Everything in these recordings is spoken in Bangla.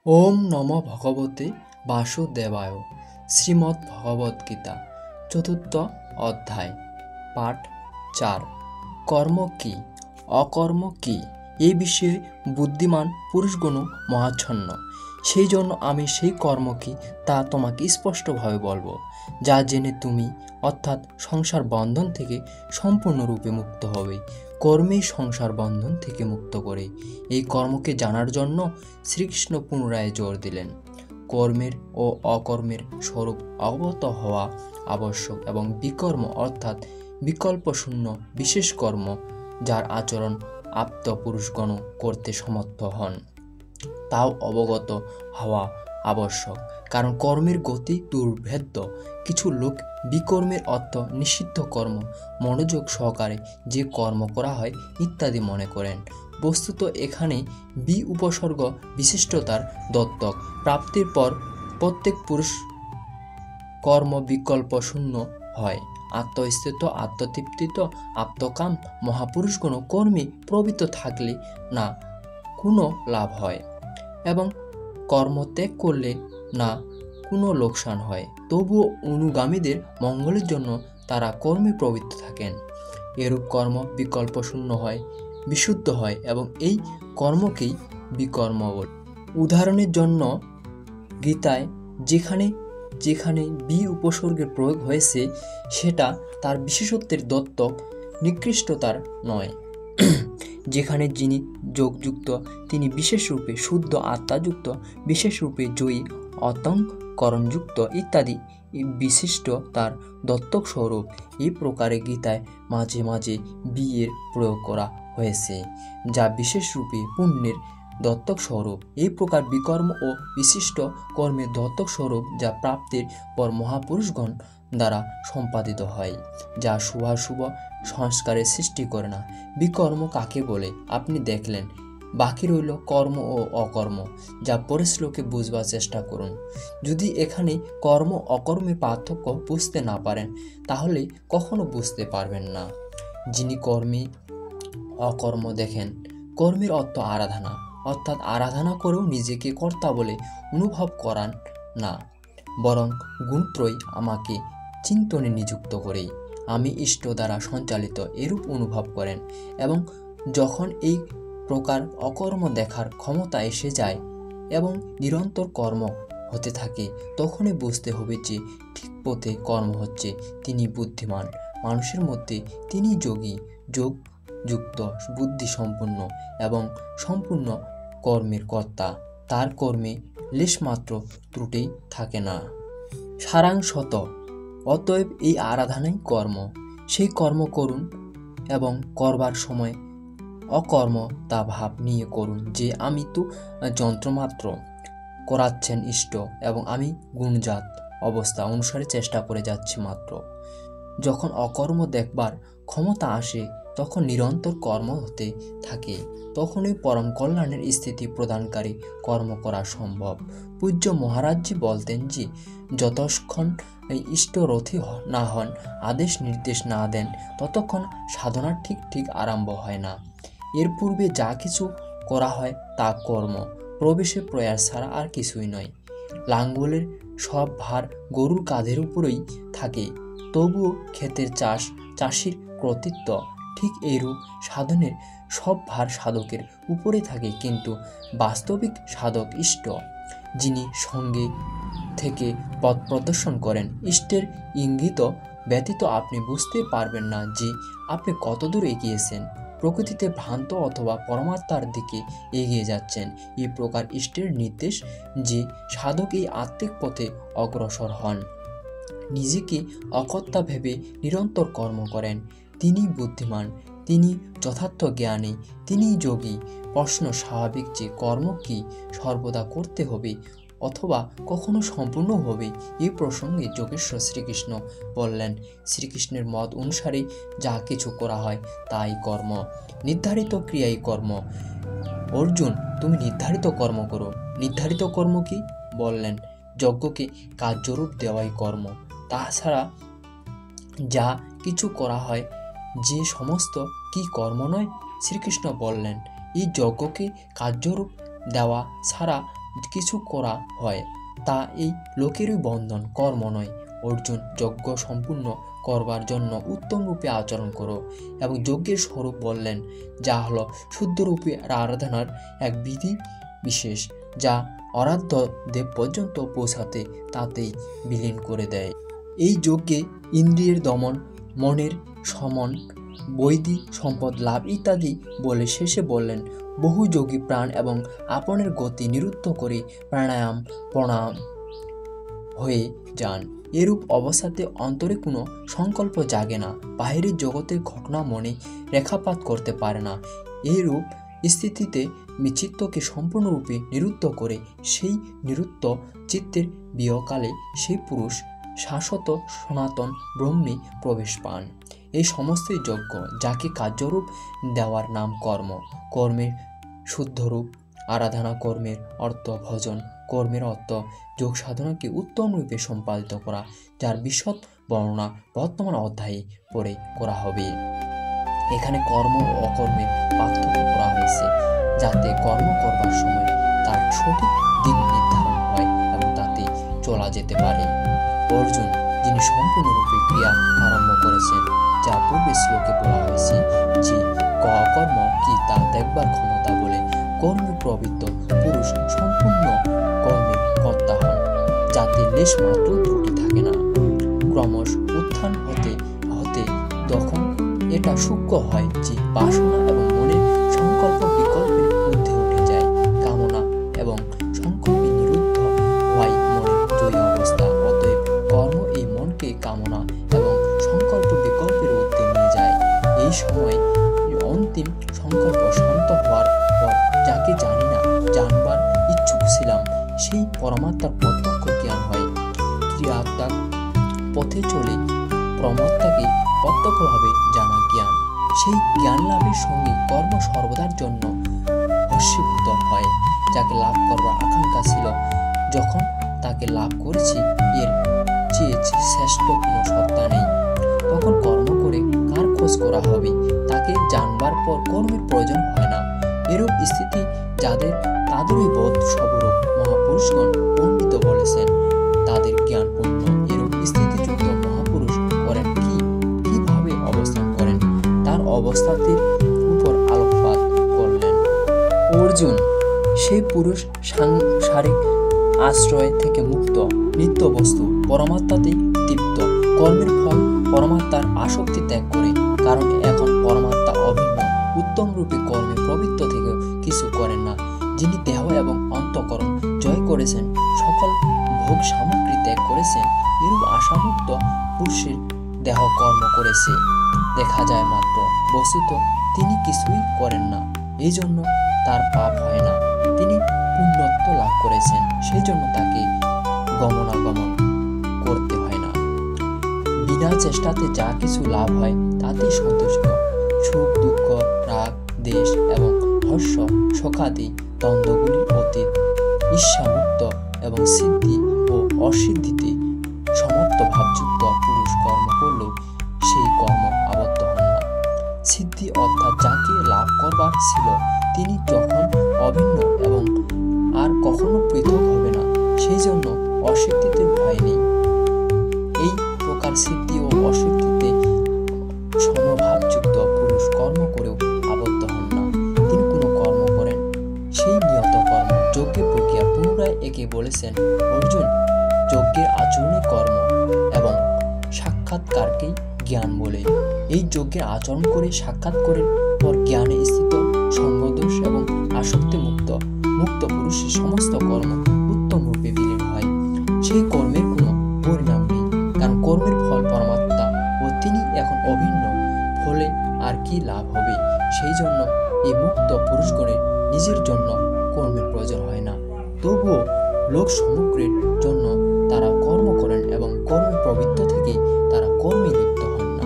ওম নমো ভগবতে বাসুদেবায়। শ্রীমদ্ ভগবদ গীতা চতুর্থ অধ্যায় পাঠ 4। কর্ম কি অকর্ম কি এই বিষয়ে বুদ্ধিমান পুরুষগণ মহাচ্ছন্ন। সেই জন্য আমি সেই কর্ম কি তা তোমাকে স্পষ্টভাবে বলবো, যা জেনে তুমি অর্থাৎ সংসার বন্ধন থেকে সম্পূর্ণরূপে মুক্ত হবে। কর্মেই সংসার বন্ধন থেকে মুক্ত করে। এই কর্মকে জানার জন্য শ্রীকৃষ্ণ পুনরায় জোর দিলেন। কর্মের ও অকর্মের স্বরূপ অবগত হওয়া আবশ্যক এবং বিকর্ম অর্থাৎ বিকল্পশূন্য বিশেষ কর্ম, যার আচরণ আপ্ত পুরুষগণ করতে সমর্থ হন, তাও অবগত হওয়া আবশ্যক। কারণ কর্মের গতি দুর্ভেদ্য। কিছু লোক বিকর্মের অর্থ নিষিদ্ধ কর্ম, মনোযোগ সহকারে যে কর্ম করা হয় ইত্যাদি মনে করেন। বস্তুত এখানে বি উপসর্গ বিশিষ্টতার দত্তক। প্রাপ্তির পর প্রত্যেক পুরুষ কর্ম বিকল্প শূন্য হয়। আত্মস্থিত আত্মতৃপ্তিত আত্মকাম মহাপুরুষগণ কর্মে প্রবৃত্ত থাকলে না কোনো লাভ হয় এবং কর্ম ত্যাগ করলে না কোনো লোকসান হয়, তবুও অনুগামীদের মঙ্গলের জন্য তারা কর্মে প্রবৃত্ত থাকেন। এরূপ কর্ম বিকল্প শূন্য হয়, বিশুদ্ধ হয় এবং এই কর্মকেই বিকর্ম বলে। উদাহরণের জন্য গীতায় যেখানে যেখানে বি উপসর্গের প্রয়োগ হয়েছে সেটা তার বিশেষত্বের দত্তক, নিকৃষ্টতার নয়। যেখানে যিনি যোগযুক্ত তিনি বিশেষরূপে শুদ্ধ আত্মাযুক্ত, বিশেষরূপে জয়ী অতঙ্করণযুক্ত ইত্যাদি বিশিষ্ট তার দত্তক স্বরূপ। এই প্রকারে গীতায় মাঝে মাঝে বিয়ের প্রয়োগ করা হয়েছে, যা বিশেষরূপে পুণ্যের দত্তক স্বরূপ। এই প্রকার বিকর্ম ও বিশিষ্ট কর্মের দত্তক স্বরূপ, যা প্রাপ্তির পর মহাপুরুষগণ দ্বারা সম্পাদিত হয়, যা শুভাশুভ সংস্কারের সৃষ্টি করে না। বিকর্ম কাকে বলে আপনি দেখলেন। বাকি রইল কর্ম ও অকর্ম, যা পরের শ্লোকে বুঝবার চেষ্টা করুন। যদি এখানে কর্ম অকর্মের পার্থক্য বুঝতে না পারেন তাহলে কখনো বুঝতে পারবেন না। যিনি কর্মে অকর্ম দেখেন, কর্মের অর্থ আরাধনা, অর্থাৎ আরাধনা করেও নিজেকে কর্তা বলে অনুভব করান না, বরং গুণত্রয়ী আমাকে চিন্তনে নিযুক্ত করেই আমি ইষ্ট দ্বারা সঞ্চালিত এরূপ অনুভব করেন। এবং যখন এই প্রকার অকর্ম দেখার ক্ষমতা এসে যায় এবং নিরন্তর কর্ম হতে থাকে, তখনই বুঝতে হবে যে ঠিক পথে কর্ম হচ্ছে। তিনি বুদ্ধিমান মানুষের মধ্যে তিনি যোগী, যোগযুক্ত, বুদ্ধি সম্পন্ন এবং সম্পূর্ণ কর্মের কর্তা। তার কর্মে লেশমাত্র ত্রুটি থাকে না। সারাংশত অতএব এই আরাধনাই কর্ম। সেই কর্ম করুন এবং করবার সময় অকর্ম তা ভাব নিয়ে করুন যে আমি তো যন্ত্রমাত্র, করাচ্ছেন ইষ্ট এবং আমি গুণজাত অবস্থা অনুসারে চেষ্টা করে যাচ্ছি মাত্র। যখন অকর্ম দেখবার ক্ষমতা আসে তখন নিরন্তর কর্ম হতে থাকে, তখনই পরম কল্যাণের স্থিতি প্রদানকারী কর্ম করা সম্ভব। পূজ্য মহারাজজি বলতেন যে যতক্ষণ ইষ্টরথী না হন, আদেশ নির্দেশ না দেন, ততক্ষণ সাধনা ঠিক আরম্ভ হয় না। এর পূর্বে যা কিছু করা হয় তা কর্ম, প্রবেশে প্রয়াস ছাড়া আর কিছুই নয়। লাঙ্গলের সব ভার গরুর কাঁধের উপরেই থাকে, তবুও ক্ষেতের চাষির কর্তৃত্ব। ঠিক এইরূপ সাধনের সব ভার সাধকের উপরে থাকে, কিন্তু বাস্তবিক সাধক ইষ্ট, যিনি সঙ্গে থেকে পথ প্রদর্শন করেন। ইষ্টের ইঙ্গিত ব্যতীত আপনি বুঝতে পারবেন না যে আপনি কতদূর এগিয়েছেন, প্রকৃতিতে ভ্রান্ত অথবা পরমাত্মার দিকে এগিয়ে যাচ্ছেন। এই প্রকার ইষ্টের নির্দেশ যে সাধক এই আত্মিক পথে অগ্রসর হন, নিজেকে অকর্তা ভেবে নিরন্তর কর্ম করেন, তিনি বুদ্ধিমান, তিনি যথার্থ জ্ঞানী, তিনি যোগী। প্রশ্ন স্বাভাবিক যে কর্ম কি সর্বদা করতে হবে অথবা কখনো সম্পূর্ণ হবে। এই প্রসঙ্গে যোগেশ্বর শ্রীকৃষ্ণ বললেন, শ্রীকৃষ্ণের মত অনুসারে যা কিছু করা হয় তাই কর্ম, নির্ধারিত ক্রিয়াই কর্ম। অর্জুন, তুমি নির্ধারিত কর্ম করো। নির্ধারিত কর্ম কি? বললেন, যজ্ঞকে কার্যরূপ দেওয়াই কর্ম। তাছাড়া যা কিছু করা হয় যে সমস্ত কি কর্ম নয়? শ্রীকৃষ্ণ বললেন, এই যজ্ঞকে কার্যরূপ দেওয়া ছাড়া কিছু করা হয় তা এই লোকেরই বন্ধন, কর্ম নয়। অর্জুন, যজ্ঞ সম্পূর্ণ করবার জন্য উত্তম রূপে আচরণ করো। এবং যজ্ঞের স্বরূপ বললেন, যা হলো শুদ্ধরূপে আরাধনার এক বিধি বিশেষ, যা আরাধ্য দেব পর্যন্ত পৌঁছাতে তাতেই বিলীন করে দেয়। এই যজ্ঞে ইন্দ্রিয়ের দমন, মনের সমন, বৈদিক সম্পদ লাভ ইত্যাদি বলে শেষে বললেন, বহু যোগী প্রাণ এবং আপনের গতি নিরুদ্ধ করে প্রাণায়াম প্রণাম হয়ে যান। এরূপ অবস্থাতে অন্তরে কোনো সংকল্প জাগে না, বাহিরের জগতের ঘটনা মনে রেখাপাত করতে পারে না। এইরূপ স্থিতিতে চিত্তকে সম্পূর্ণরূপে নিরুদ্ধ করে সেই নিরুদ্ধ চিত্তের বিয়োগকালে সেই পুরুষ শাশ্বত সনাতন ব্রহ্মে প্রবেশ পান। এই সমস্তই যজ্ঞ, যাকে কার্যরূপ দেওয়ার নাম কর্ম। কর্মের শুদ্ধরূপ আরাধনা, কর্মের অর্থ ভজন, কর্মের অর্থ যোগ সাধনাকে উত্তম রূপে সম্পাদিত করা, যার বিশদ বর্ণনা বর্তমান অধ্যায়ে পরে করা হবে। এখানে কর্ম ও অকর্মের পার্থক্য করা হয়েছে, যাতে কর্ম করবার সময় তার সঠিক দিক নির্ধারণ হয় এবং তাতে চলা যেতে পারে। অর্জুন, যিনি সম্পূর্ণরূপে ক্রিয়া আরম্ভ করেছেন, যা পূর্বে শ্লোকে বলা হয়েছে যে অকর্ম কি তা দেখবার ক্ষমতা বলে, কর্মে প্রবৃত্ত পুরুষ সম্পূর্ণ কর্মের কর্তা হন, যাতে লেশ মাত্র ত্রুটি থাকে না। ক্রমশ উত্থান হতে হতে তখন এটা সূক্ষ্ম হয় যে বাসনা এবং মনের সংকল্প বিকল্পের ঊর্ধ্বে উঠে যায়। কামনা এবং সংকল্পে নিরুদ্ধ হয় মনের জয়ী অবস্থা। অতএব কর্ম এই মনকে কামনা এবং সংকল্প বিকল্পের ঊর্ধ্বে নিয়ে যায়। এই সময় অন্তিম সংকল্প শান্ত হওয়ার পর যাকে জানি না, জানবার ইচ্ছুক ছিলাম, সেই পরমাত্মার প্রত্যক্ষ জ্ঞান হয়। ক্রিয়াত্মক পথে চলে পরমাত্মাকে প্রত্যক্ষভাবে জানা জ্ঞান। সেই জ্ঞান লাভের সঙ্গে কর্ম সর্বদার জন্য ভস্মীভূত হয়। যাকে লাভ করবার আকাঙ্ক্ষা ছিল, যখন তাকে লাভ করেছি, এর চেয়ে শ্রেষ্ঠ কোনো সত্তা নেই, তখন কর্ম করে কার খোঁজ করা হবে? তাকে জানবার পর কর্মের প্রয়োজন হয় না। এরূপ স্থিতি যাদের, তাদেরই বোধ স্বরূপ মহাপুরুষগণ পণ্ডিত বলেছেন, তাদের জ্ঞানপূর্ণ। এরূপ স্থিতিযুক্ত মহাপুরুষ করেন কিভাবে অবস্থান করেন, তার অবস্থাটির উপর আলোকপাত করলেন। অর্জুন, সেই পুরুষ সাংসারিক আশ্রয় থেকে মুক্ত, নিত্য বস্তু পরমাত্মাতেই তৃপ্ত, কর্মের ফল পরমাত্মার আসক্তি ত্যাগ করে, কারণ এখন পরমাত্মা অভিন্ন, উত্তম রূপে কর্মে প্রবৃত্ত থেকে কিছু করেন না। যিনি দেহ এবং অন্তঃকরণ জয় করেছেন, সকল ভোগ সামগ্রী ত্যাগ করেছেন, এরূপ আশামুক্ত পুরুষের দেহ কর্ম করেছে দেখা যায় মাত্র, বস্তুত তিনি কিছুই করেন না, এই জন্য তার পাপ হয় না। তিনি পুণ্যত্ব লাভ করেছেন, সেই জন্য তাকে গমনাগমন করতে হয় না। বিনা চেষ্টাতে যা কিছু লাভ হয় তাতেই সন্তুষ্ট। সুখ, দুঃখ, রাগ, দেশ এবং হর্ষ, শোকাদি দ্বন্দ্বগুলির অতীত, ঈর্ষামুক্ত এবং সিদ্ধি ও অসিদ্ধিতে সমত্ব ভাবযুক্ত পুরুষ কর্ম করলেও সেই কর্ম আবদ্ধ হন না। সিদ্ধি অর্থাৎ যাকে লাভ করবার ছিল, তিনি যখন অভিন্ন এবং আর কখনো পৃথক হবে না, সেই জন্য অসিদ্ধিতে ভয় নেই। এই প্রকার সিদ্ধি ও অসিদ্ধিতে সমভাবযুক্ত পুরুষ কর্ম করেও আবদ্ধ হন না। তিনি কোনো কর্ম করেন, সেই নিয়ত কর্ম যজ্ঞের প্রক্রিয়া। পুনরায় একে বলেছেন, অর্জুন, যজ্ঞের আচরণে কর্ম এবং সাক্ষাৎকারকেই জ্ঞান বলে। এই যজ্ঞের আচরণ করে সাক্ষাৎকারের পর জ্ঞানে স্থিত, সঙ্গদোষ এবং আসক্তি মুক্ত পুরুষের সমস্ত কর্ম উত্তম রূপে বিলীন হয়। সেই কর্মের কোনো পরিণাম নেই, কারণ কর্মের ফল পরমাত্মা ও তিনি এখন অভিন্ন, ফলে আর কি লাভ হবে? সেই জন্য এই মুক্ত পুরুষগণের নিজের জন্য কর্মের প্রয়োজন হয় না। তবুও লোক সমগ্রের জন্য তারা কর্ম করেন এবং কর্মে প্রবৃত্ত থেকে তারা কর্মে লিপ্ত হন না।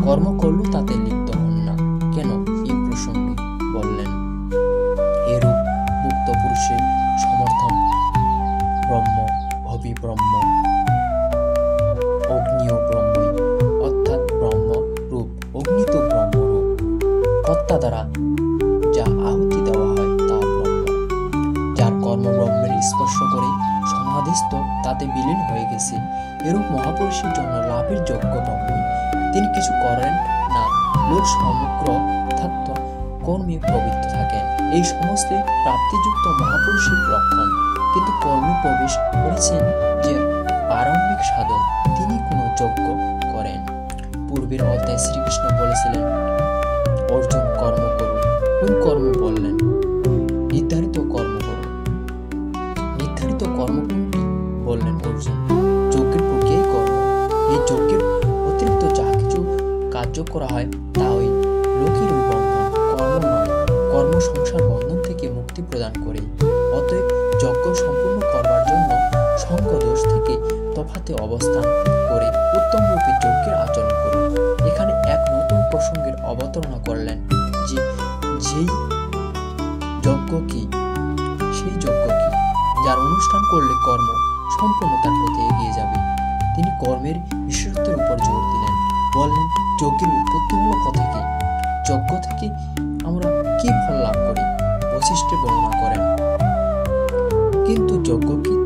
কর্ম করলেও তাতে লিপ্ত হন না কেন, এই প্রসঙ্গে বললেন। এরূপ মুক্ত পুরুষের সমর্থন ব্রহ্ম, ভবি ব্রহ্ম, অগ্নিও ব্রহ্মই, অর্থাৎ ব্রহ্ম রূপ, অগ্নি তো ব্রহ্মরূপ। কর্তা দ্বারা যা আহুতি দেওয়া হয় তা ব্রহ্ম, যার কর্ম ব্রহ্মের স্পর্শ করে সমাধিস্থ তাতে বিলীন হয়ে গেছে। এরূপ মহাপুরুষের জন্য লাভের যোগ্য ব্রহ্মই। তিনি কিছু করেন না, লোক সমগ্র অর্থাৎ কর্মে প্রবৃত্ত থাকেন। এই সমস্ত প্রাপ্তিযুক্ত মহাপুরুষের লক্ষণ। কিন্তু কর্মে প্রবেশ করেছেন যে প্রারম্ভিক সাধক, তিনি কোনো যজ্ঞ করেন। পূর্বের অধ্যায়ে শ্রীকৃষ্ণ বলেছিলেন, অর্জুন কর্ম করুন। কোন কর্ম বললেন? নির্ধারিত কর্ম করুন। নির্ধারিত কর্ম কোনটি? বললেন অর্জুন, যজ্ঞের প্রক্রিয়াই কর্ম। এই যজ্ঞের অতিরিক্ত যা কিছু কার্য করা হয় তা ওই লোকের ওই বন্ধন, কর্ম নয়। কর্ম সংসার বন্ধন থেকে মুক্তি প্রদান করে। অতএব যজ্ঞ সম্পূর্ণ করবার জন্য সঙ্গ দোষ থেকে তফাতে অবস্থান করে উত্তম রূপে যজ্ঞের আচরণ করুন। এখানে এক নতুন প্রসঙ্গের অবতারণা করলেন যে যেই যজ্ঞ কি, সেই যজ্ঞ কি যার অনুষ্ঠান করলে কর্ম সম্পূর্ণতার পথে এগিয়ে যাবে। তিনি কর্মের বিশেষত্বের উপর জোর দিলেন। বললেন, যজ্ঞের উৎপত্তি হলো কোথা থেকে? যজ্ঞ থেকে আমরা কি ফল লাভ করি? বৈশিষ্ট্যে বর্ণনা করেন। কিন্তু যজ্ঞ কি